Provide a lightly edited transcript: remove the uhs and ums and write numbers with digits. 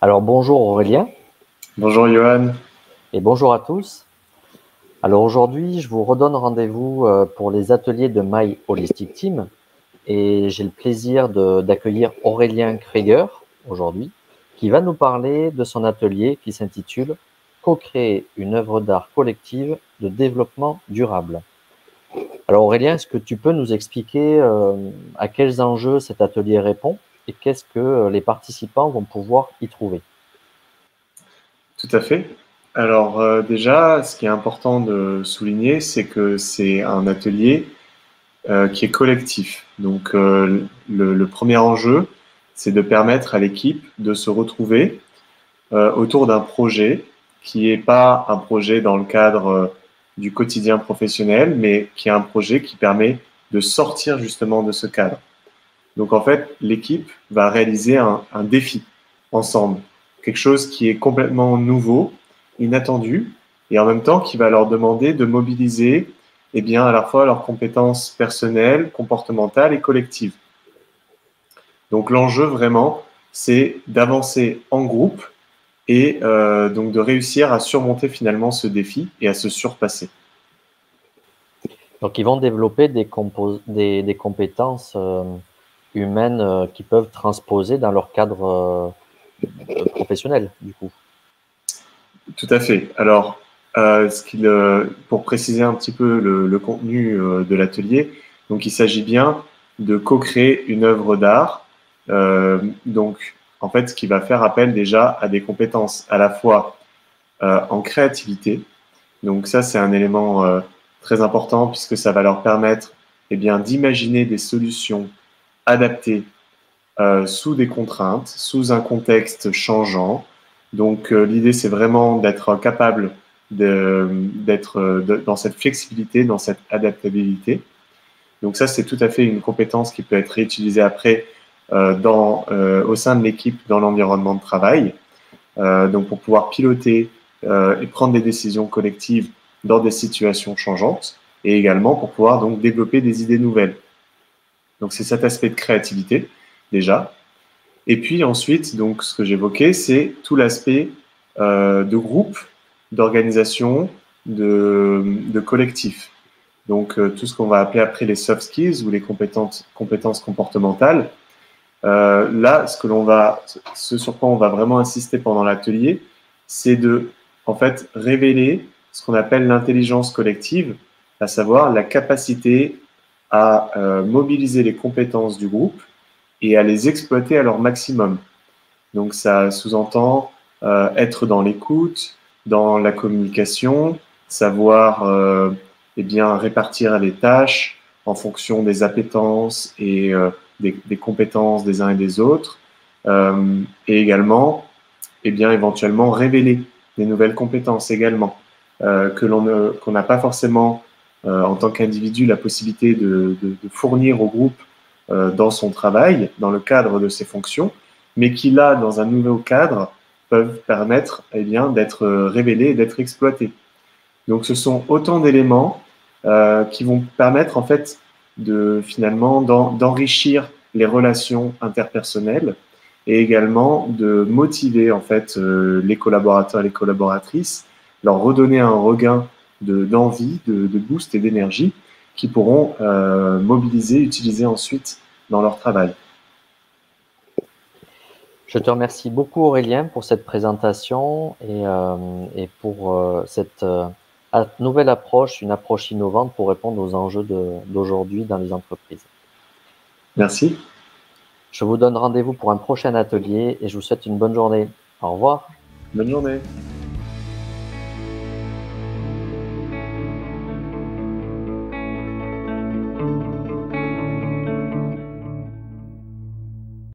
Alors bonjour Aurélien Bonjour Johan. et bonjour à tous. Alors aujourd'hui, je vous redonne rendez-vous pour les ateliers de My Holistic Team et j'ai le plaisir d'accueillir Aurélien Krieger aujourd'hui qui va nous parler de son atelier qui s'intitule Co-créer une œuvre d'art collective de développement durable. Alors Aurélien, est-ce que tu peux nous expliquer à quels enjeux cet atelier répond et qu'est-ce que les participants vont pouvoir y trouver? Tout à fait. Alors déjà, ce qui est important de souligner, c'est que c'est un atelier qui est collectif. Donc le premier enjeu, c'est de permettre à l'équipe de se retrouver autour d'un projet qui n'est pas un projet dans le cadre du quotidien professionnel, mais qui est un projet qui permet de sortir justement de ce cadre. Donc en fait, l'équipe va réaliser un défi ensemble, quelque chose qui est complètement nouveau, inattendu, et en même temps qui va leur demander de mobiliser eh bien, à la fois leurs compétences personnelles, comportementales et collectives. Donc l'enjeu vraiment, c'est d'avancer en groupe et donc de réussir à surmonter finalement ce défi et à se surpasser. Donc, ils vont développer des compétences humaines qui peuvent transposer dans leur cadre professionnel, du coup. Tout à fait. Alors, pour préciser un petit peu le contenu de l'atelier, donc il s'agit bien de co-créer une œuvre d'art. Donc, en fait, ce qui va faire appel déjà à des compétences à la fois en créativité. Donc ça, c'est un élément très important puisque ça va leur permettre eh bien, d'imaginer des solutions adaptées sous des contraintes, sous un contexte changeant. Donc l'idée, c'est vraiment d'être capable d'être dans cette flexibilité, dans cette adaptabilité. Donc ça, c'est tout à fait une compétence qui peut être réutilisée après au sein de l'équipe dans l'environnement de travail. Donc pour pouvoir piloter et prendre des décisions collectives dans des situations changeantes et également pour pouvoir donc développer des idées nouvelles. Donc c'est cet aspect de créativité déjà. Et puis ensuite, donc ce que j'évoquais, c'est tout l'aspect de groupe, d'organisation, de collectif. Donc tout ce qu'on va appeler après les soft skills ou les compétences comportementales. Là, ce sur quoi on va vraiment insister pendant l'atelier, c'est de en fait révéler ce qu'on appelle l'intelligence collective, à savoir la capacité à mobiliser les compétences du groupe et à les exploiter à leur maximum. Donc ça sous-entend être dans l'écoute, dans la communication, savoir eh bien, répartir les tâches en fonction des appétences et des compétences des uns et des autres, et également eh bien, éventuellement révéler des nouvelles compétences également, qu'on n'a pas forcément en tant qu'individu la possibilité de fournir au groupe dans son travail, dans le cadre de ses fonctions, mais qui là, dans un nouveau cadre, peuvent permettre eh bien, d'être révélés et d'être exploités. Donc ce sont autant d'éléments qui vont permettre en fait de finalement d'enrichir les relations interpersonnelles et également de motiver en fait les collaborateurs et les collaboratrices, leur redonner un regain d'envie, de boost et d'énergie qui pourront mobiliser, utiliser ensuite dans leur travail. Je te remercie beaucoup Aurélien pour cette présentation et pour cette nouvelle approche, une approche innovante pour répondre aux enjeux d'aujourd'hui dans les entreprises. Merci. Je vous donne rendez-vous pour un prochain atelier et je vous souhaite une bonne journée. Au revoir. Bonne journée.